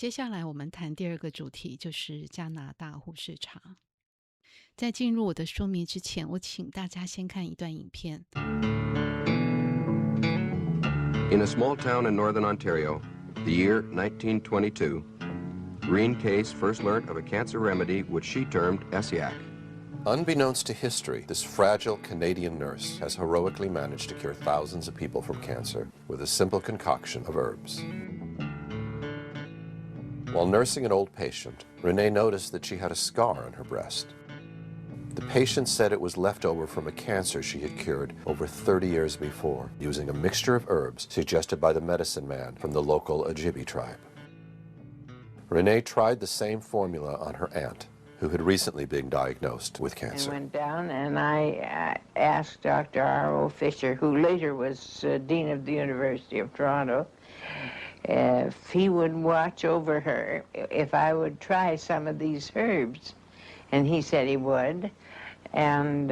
接下来我们谈第二个主题，就是加拿大护士茶。在进入我的说明之前，我请大家先看一段影片。In a small town in northern Ontario, the year 1922, Reen Case first learnt of a cancer remedy which she termed Essiac. Unbeknownst to history, this fragile Canadian nurse has heroically managed to cure thousands of people from cancer with a simple concoction of herbs. While nursing an old patient, Renee noticed that she had a scar on her breast. The patient said it was left over from a cancer she had cured over 30 years before, using a mixture of herbs suggested by the medicine man from the local Ojibwe tribe. Renee tried the same formula on her aunt, who had recently been diagnosed with cancer. I went down and I asked Dr. R.O. Fisher, who later was Dean of the University of Toronto, if he would watch over her, if I would try some of these herbs. And he said he would. And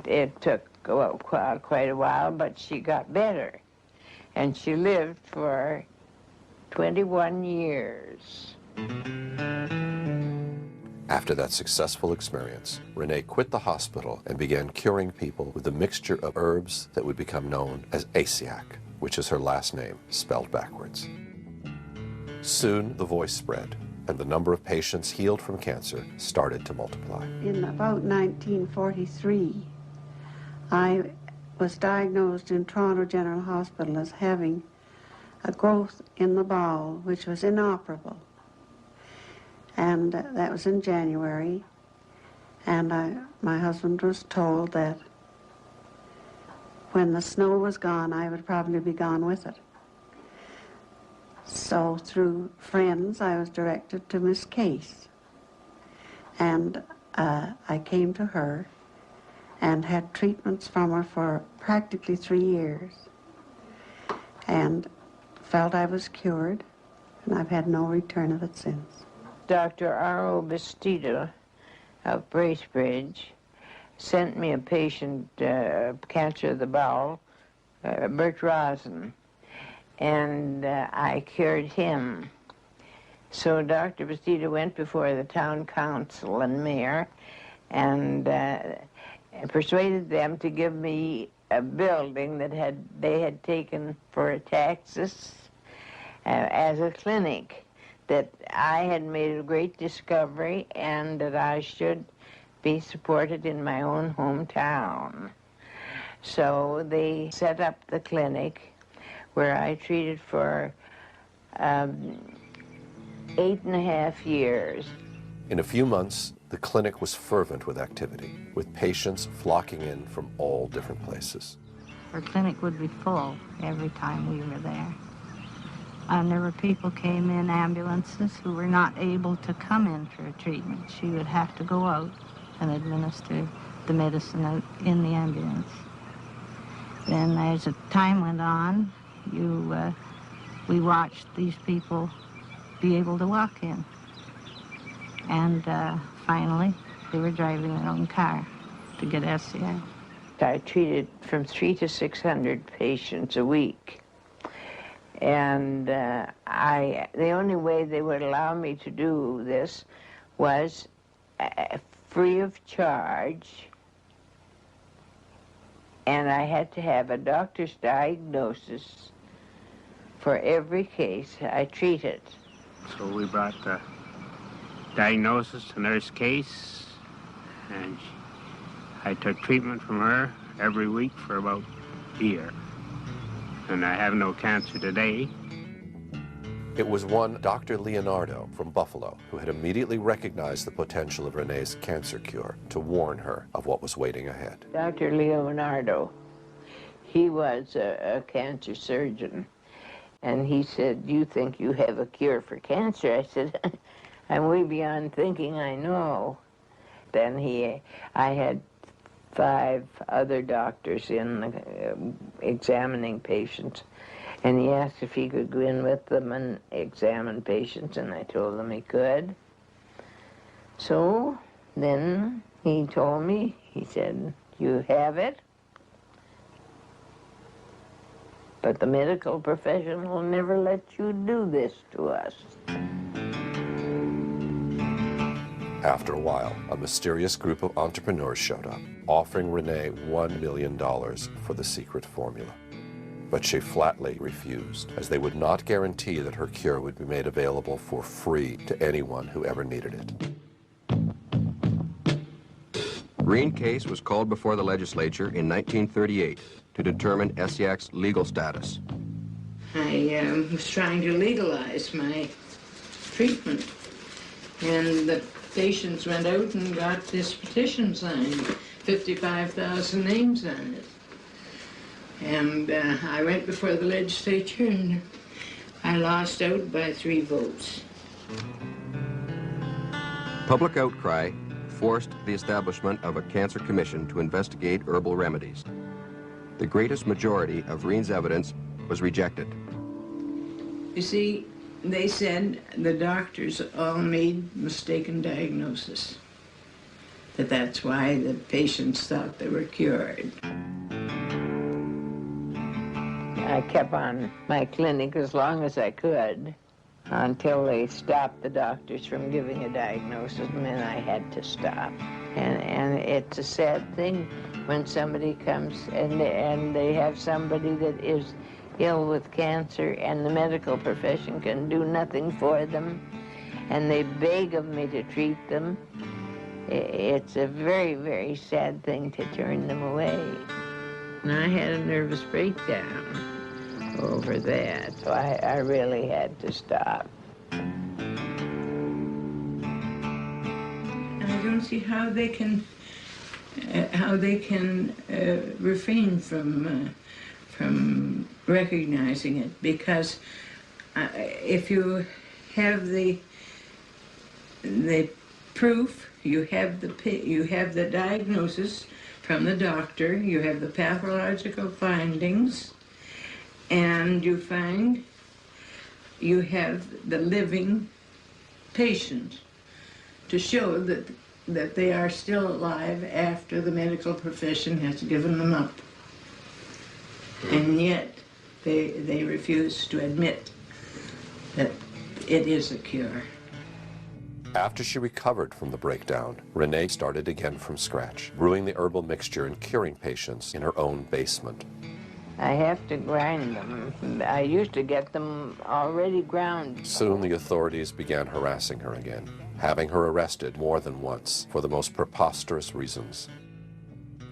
it took quite a while, but she got better. And she lived for 21 years. After that successful experience, Renee quit the hospital and began curing people with a mixture of herbs that would become known as Essiac, which is her last name, spelled backwards. Soon, the voice spread, and the number of patients healed from cancer started to multiply. In about 1943, I was diagnosed in Toronto General Hospital as having a growth in the bowel which was inoperable. And that was in January, and my husband was told that when the snow was gone, I would probably be gone with it. So through friends, I was directed to Miss Case, and I came to her and had treatments from her for practically 3 years, and felt I was cured, and I've had no return of it since. Dr. R.O. Bastida of Bracebridge sent me a patient, cancer of the bowel, Bert Rosen, and I cured him. So Dr. Bastida went before the town council and mayor and persuaded them to give me a building that they had taken for taxes as a clinic, that I had made a great discovery and that I should be supported in my own hometown. So they set up the clinic where I treated for 8.5 years. In a few months, the clinic was fervent with activity, with patients flocking in from all different places. Her clinic would be full every time we were there. And there were people came in ambulances who were not able to come in for a treatment. She would have to go out and administer the medicine out in the ambulance. Then as the time went on, we watched these people be able to walk in. And finally, they were driving their own car to get Essiac. I treated from 300 to 600 patients a week. And the only way they would allow me to do this was free of charge, and I had to have a doctor's diagnosis for every case I treated. So we brought the diagnosis to Nurse Case, and I took treatment from her every week for about a year. And I have no cancer today. It was one Dr. Leonardo from Buffalo who had immediately recognized the potential of Renee's cancer cure to warn her of what was waiting ahead. Dr. Leonardo, he was a cancer surgeon, and he said, "Do you think you have a cure for cancer?" I said, "I'm way beyond thinking I know." Then I had 5 other doctors in examining patients, and he asked if he could go in with them and examine patients, and I told him he could. So then he told me, he said, "You have it." But the medical profession will never let you do this to us. After a while, a mysterious group of entrepreneurs showed up, offering Renee $1 million for the secret formula. But she flatly refused, as they would not guarantee that her cure would be made available for free to anyone who ever needed it. Reen Case was called before the legislature in 1938 to determine Essiak's legal status. I was trying to legalize my treatment, and the patients went out and got this petition signed, 55,000 names on it. And I went before the legislature, and I lost out by 3 votes. Public outcry forced the establishment of a cancer commission to investigate herbal remedies. The greatest majority of Reen's evidence was rejected. You see, they said the doctors all made mistaken diagnosis, that's why the patients thought they were cured. I kept on my clinic as long as I could until they stopped the doctors from giving a diagnosis, and then I had to stop. And it's a sad thing when somebody comes and they have somebody that is ill with cancer and the medical profession can do nothing for them, and they beg of me to treat them. It's a very, very sad thing to turn them away. And I had a nervous breakdown over that, so I really had to stop. I don't see how they can refrain from recognizing it, because if you have the proof, you have the diagnosis from the doctor, you have the pathological findings, and you find you have the living patient to show that they are still alive after the medical profession has given them up. And yet they refuse to admit that it is a cure. After she recovered from the breakdown, Renee started again from scratch, brewing the herbal mixture and curing patients in her own basement. I have to grind them. I used to get them already ground. Soon the authorities began harassing her again, having her arrested more than once for the most preposterous reasons.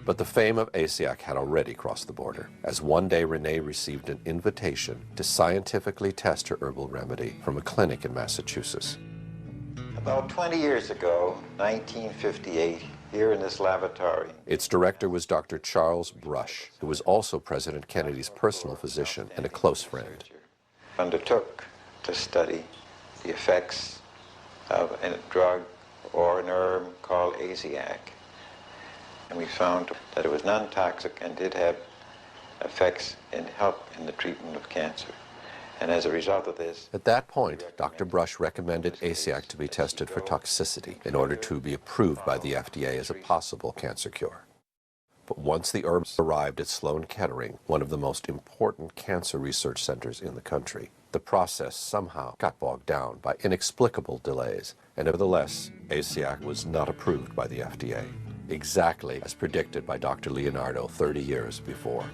But the fame of Essiak had already crossed the border, as one day Renee received an invitation to scientifically test her herbal remedy from a clinic in Massachusetts. About 20 years ago, 1958, here in this lavatory. Its director was Dr. Charles Brush, who was also President Kennedy's personal physician and a close friend. Undertook to study the effects of a drug or an herb called Essiak. And we found that it was non-toxic and did have effects and help in the treatment of cancer. And as a result of this... At that point, Dr. Brush recommended Essiak to be tested for toxicity in order to be approved by the FDA as a possible cancer cure. But once the herb arrived at Sloan Kettering, one of the most important cancer research centers in the country, the process somehow got bogged down by inexplicable delays, and nevertheless, Essiak was not approved by the FDA, exactly as predicted by Dr. Leonardo 30 years before.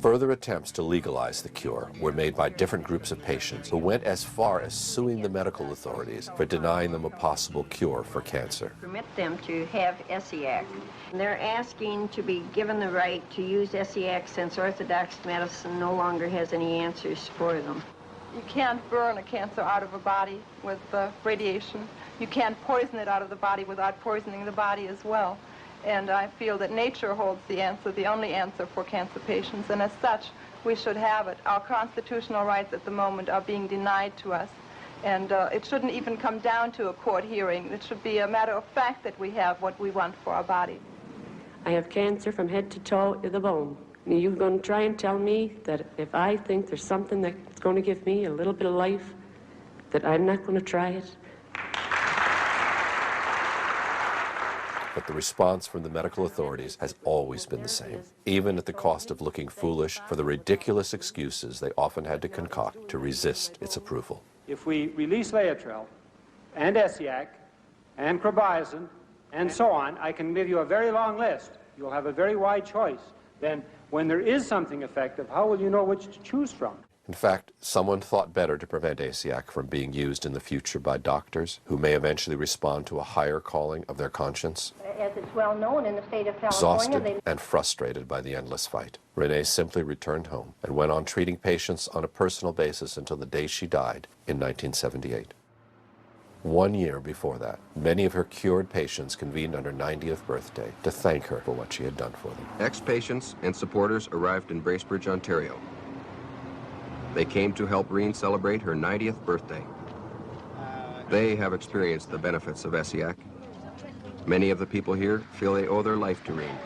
Further attempts to legalize the cure were made by different groups of patients who went as far as suing the medical authorities for denying them a possible cure for cancer. Permit them to have Essiak. They're asking to be given the right to use Essiak since orthodox medicine no longer has any answers for them. You can't burn a cancer out of a body with radiation. You can't poison it out of the body without poisoning the body as well. And I feel that nature holds the answer, the only answer for cancer patients, and as such, we should have it. Our constitutional rights at the moment are being denied to us, and it shouldn't even come down to a court hearing. It should be a matter of fact that we have what we want for our body. I have cancer from head to toe in the bone. And you're going to try and tell me that if I think there's something that's going to give me a little bit of life, that I'm not going to try it? But the response from the medical authorities has always been the same, even at the cost of looking foolish for the ridiculous excuses they often had to concoct to resist its approval. If we release Laetrile and Essiac and Carbazin and so on, I can give you a very long list. You'll have a very wide choice. Then when there is something effective, how will you know which to choose from? In fact, someone thought better to prevent Essiac from being used in the future by doctors who may eventually respond to a higher calling of their conscience. As it's well known in the state of Exhausted California, and frustrated by the endless fight, Renee simply returned home and went on treating patients on a personal basis until the day she died in 1978. 1 year before that, many of her cured patients convened on her 90th birthday to thank her for what she had done for them. Ex-patients and supporters arrived in Bracebridge, Ontario. They came to help Reen celebrate her 90th birthday. They have experienced the benefits of Essiac. Many of the people here feel they owe their life to Reen.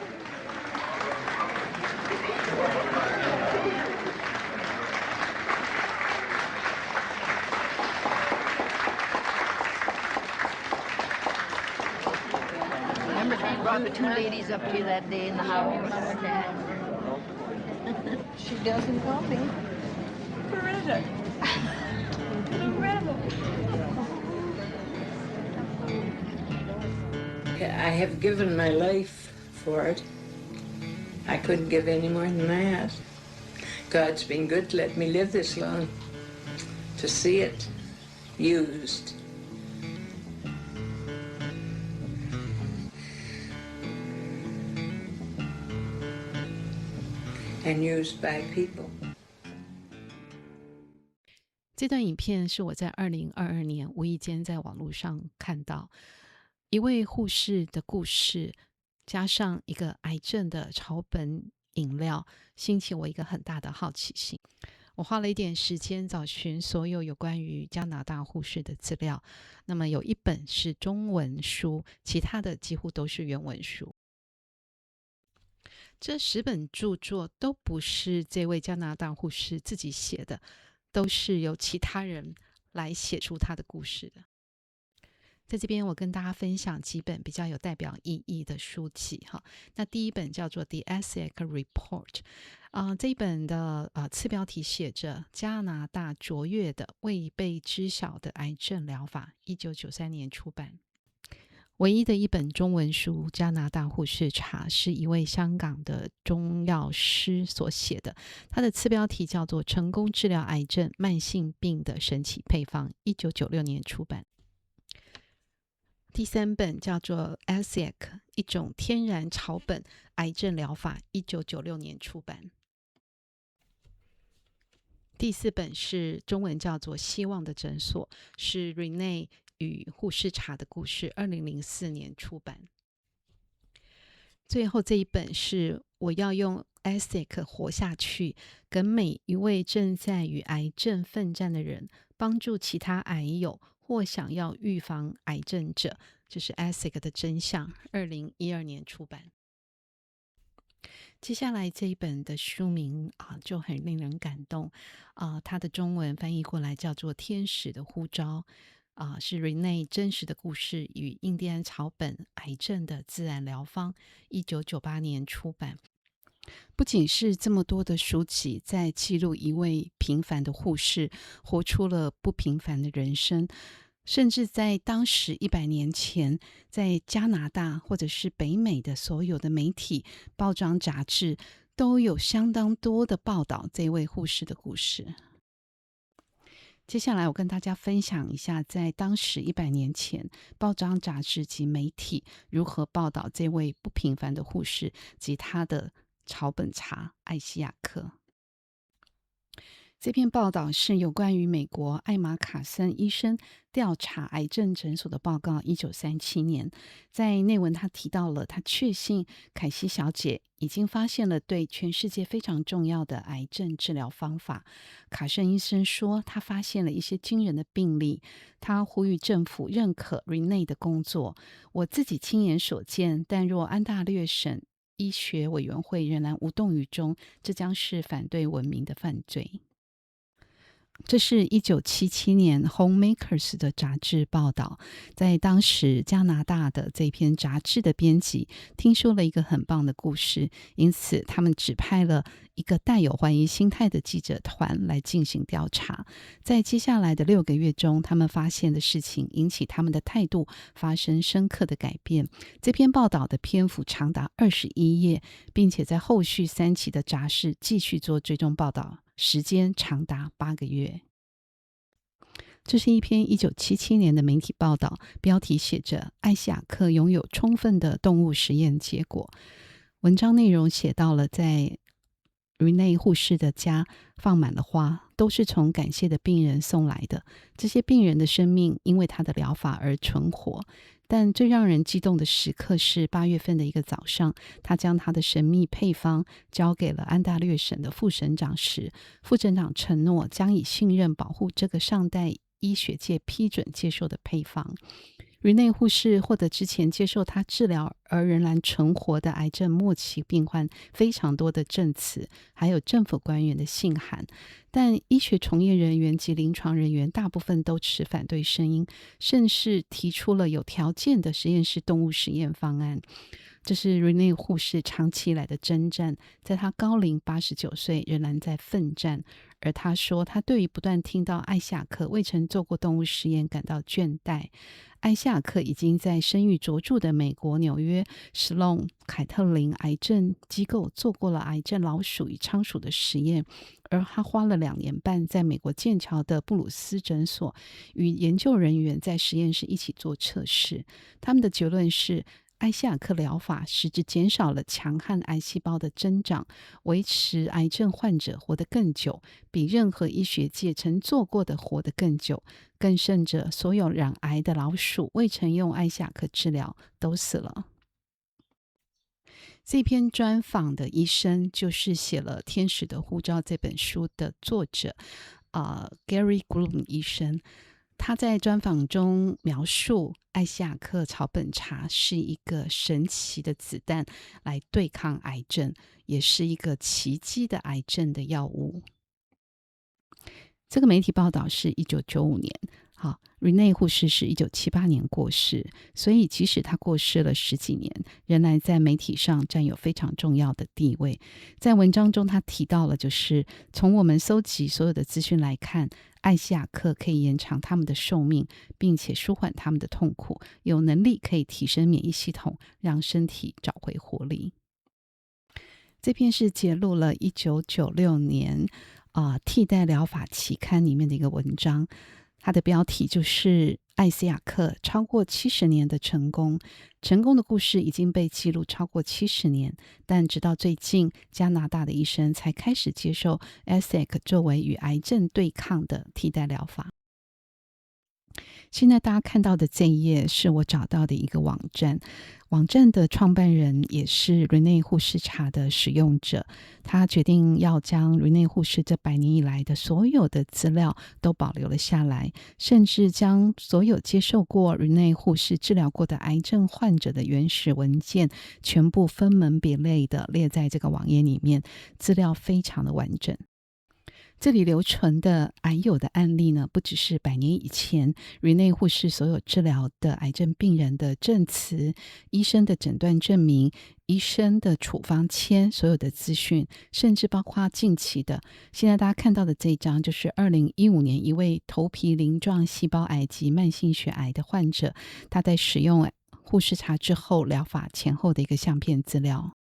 remember they brought the two ladies up to you that day in the house. She doesn't call me. Loretta. Incredible. I have given my life for it. I couldn't give any more than that. God's been good to let me live this long, to see it used. And used by people. 这段影片是我在2022年无意间在网络上看到一位护士的故事，加上一个癌症的草本饮料，兴起我一个很大的好奇心。我花了一点时间找寻所有有关于加拿大护士的资料，那么有一本是中文书，其他的几乎都是原文书。这10本著作都不是这位加拿大护士自己写的，都是由其他人来写出他的故事的。在这边我跟大家分享几本比较有代表意义的书籍哈。那第一本叫做 The Essiac Report，这一本的次标题写着加拿大卓越的未被知晓的癌症疗法，1993年出版。唯一的一本中文书《加拿大护士茶》是一位香港的中药师所写的，他的次标题叫做《成功治疗癌症慢性病的神奇配方》，1996年出版。第3本叫做 Essiac， 一种天然草本癌症疗法，1996年出版。第4本是中文叫做《希望的诊所》，是 Renee 与护士茶的故事，2004年出版。最后这一本是我要用 Essiac 活下去，跟每一位正在与癌症奋战的人，帮助其他癌友或想要预防癌症者，这是 Essiac 的真相，2012年出版。接下来这一本的书名就很令人感动，它的中文翻译过来叫做《天使的呼召》。是 Renee 真实的故事与印第安草本癌症的自然疗方，1998年出版。不仅是这么多的书籍在记录一位平凡的护士活出了不平凡的人生，甚至在当时100年前，在加拿大或者是北美的所有的媒体、报章、杂志都有相当多的报道这位护士的故事。接下来我跟大家分享一下，在当时100年前，报章、杂志及媒体如何报道这位不平凡的护士及他的草本茶艾希亚克。这篇报道是有关于美国艾玛卡森医生调查癌症诊所的报告，1937年。在内文他提到了，他确信凯西小姐已经发现了对全世界非常重要的癌症治疗方法。卡森医生说，他发现了一些惊人的病例。他呼吁政府认可 Renee 的工作。我自己亲眼所见，但若安大略省医学委员会仍然无动于衷，这将是反对文明的犯罪。这是1977年《Homemakers》的杂志报道，在当时加拿大的这篇杂志的编辑听说了一个很棒的故事，因此他们指派了一个带有怀疑心态的记者团来进行调查。在接下来的6个月中，他们发现的事情引起他们的态度发生深刻的改变。这篇报道的篇幅长达21页，并且在后续3期的杂志继续做追踪报道，时间长达8个月。这是一篇1977年的媒体报道，标题写着“艾希亚克拥有充分的动物实验结果”。文章内容写到了在Renee 护士的家放满了花，都是从感谢的病人送来的。这些病人的生命因为他的疗法而存活。但最让人激动的时刻是8月份的一个早上，他将他的神秘配方交给了安大略省的副省长时，副省长承诺将以信任保护这个尚待医学界批准接受的配方。Renee 护士获得之前接受他治疗而仍然存活的癌症末期病患非常多的证词，还有政府官员的信函，但医学从业人员及临床人员大部分都持反对声音，甚至提出了有条件的实验室动物实验方案。这是 Renee 护士长期以来的征战，在她高龄89岁仍然在奋战。而她说，她对于不断听到艾希亚克未曾做过动物实验感到倦怠。艾希亚克已经在声誉卓著的美国纽约史隆凯特林癌症机构做过了癌症老鼠与仓鼠的实验，而他花了2年半在美国剑桥的布鲁斯诊所与研究人员在实验室一起做测试。他们的结论是，艾希亚克疗法实质减少了强悍癌细胞的增长，维持癌症患者活得更久，比任何医学界曾做过的活得更久。更甚者，所有染癌的老鼠未曾用艾希亚克治疗都死了。这篇专访的医生就是写了《天使的护照》这本书的作者Gary Groom 医生。他在专访中描述艾希亚克草本茶是一个神奇的子弹来对抗癌症，也是一个奇迹的癌症的药物。这个媒体报道是1995年。好，Renee 护士是1978年过世，所以即使她过世了10几年，仍然在媒体上占有非常重要的地位。在文章中，他提到了，就是从我们搜集所有的资讯来看，艾希亚克可以延长他们的寿命，并且舒缓他们的痛苦，有能力可以提升免疫系统，让身体找回活力。这篇是揭露了1996年替代疗法期刊里面的一个文章，它的标题就是艾希亚克超过70年的成功的故事已经被记录超过70年，但直到最近，加拿大的医生才开始接受 ASIC 作为与癌症对抗的替代疗法。现在大家看到的这一页是我找到的一个网站，网站的创办人也是 Renee 护士茶的使用者，他决定要将 Renee 护士这100年以来的所有的资料都保留了下来，甚至将所有接受过 Renee 护士治疗过的癌症患者的原始文件全部分门别类的列在这个网页里面，资料非常的完整。这里留存的癌友的案例呢，不只是100年以前 Renee 护士所有治疗的癌症病人的证词、医生的诊断证明、医生的处方签所有的资讯，甚至包括近期的，现在大家看到的这一张就是2015年一位头皮鳞状细胞癌及慢性血癌的患者，他在使用护士茶之后疗法前后的一个相片资料。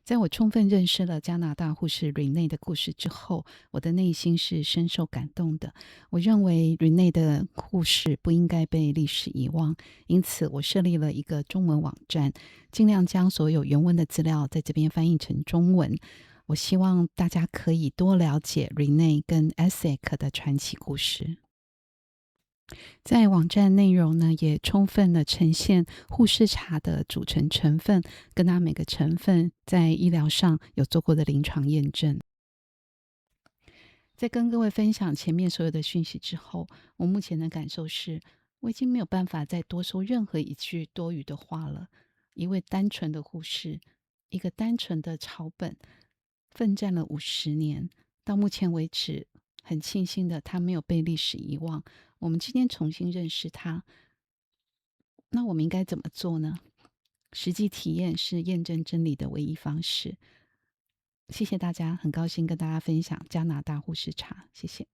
在我充分认识了加拿大护士 Renee 的故事之后，我的内心是深受感动的。我认为 Renee 的故事不应该被历史遗忘，因此我设立了一个中文网站，尽量将所有原文的资料在这边翻译成中文。我希望大家可以多了解 Renee 跟 ASIC 的传奇故事。在网站内容呢，也充分的呈现护士茶的组成成分，跟它每个成分在医疗上有做过的临床验证。在跟各位分享前面所有的讯息之后，我目前的感受是，我已经没有办法再多说任何一句多余的话了。一位单纯的护士，一个单纯的草本，奋战了50年，到目前为止，很庆幸的，他没有被历史遗忘。我们今天重新认识他，那我们应该怎么做呢？实际体验是验证真理的唯一方式。谢谢大家，很高兴跟大家分享加拿大护士茶，谢谢。